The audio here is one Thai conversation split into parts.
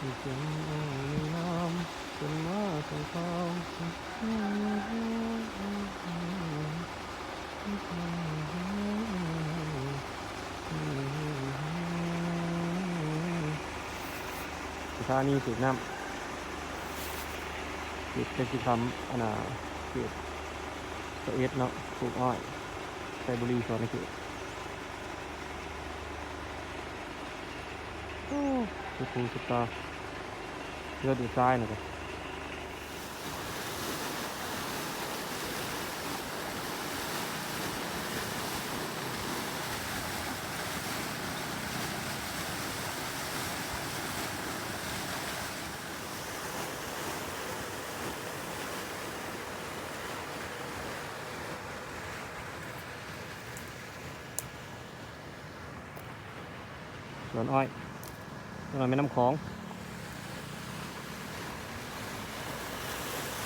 มีเสียงมีน้ำจนมาส่งข่สถานีสูบน้ำเขตเป็นสิทำเขตตัวเอสเนาะปลูกอ้อยไซบุรีส่วนในเขตสุดสุดตาเลือดดูซ้ายหน่อยกันสวนอ้อยตรงนั้นเป็นน้ำของ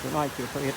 สวนอ้อยเขตตัวเอส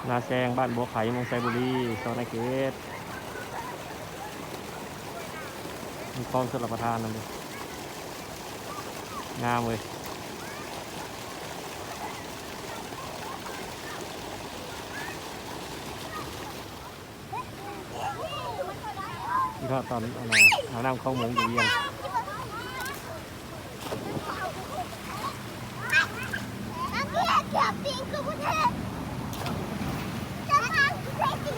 นาแซงบ้านบัวไข่เมืองไซบุรีโซนในเขตมีคลองชลประทานนั่นเลยงามเลยที่ทอดตอนเอาน้ำเข้าเมืองอยู่เวียง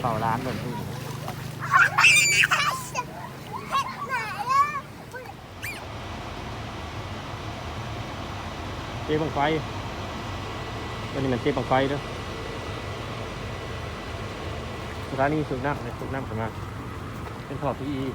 เป่าร้านเหมือนที่เจ๊บังไฟวันนี้มันเจ๊บังไฟด้วยสถานีสูบน้ำในสูบน้ำสำนักเป็นท่อพีอี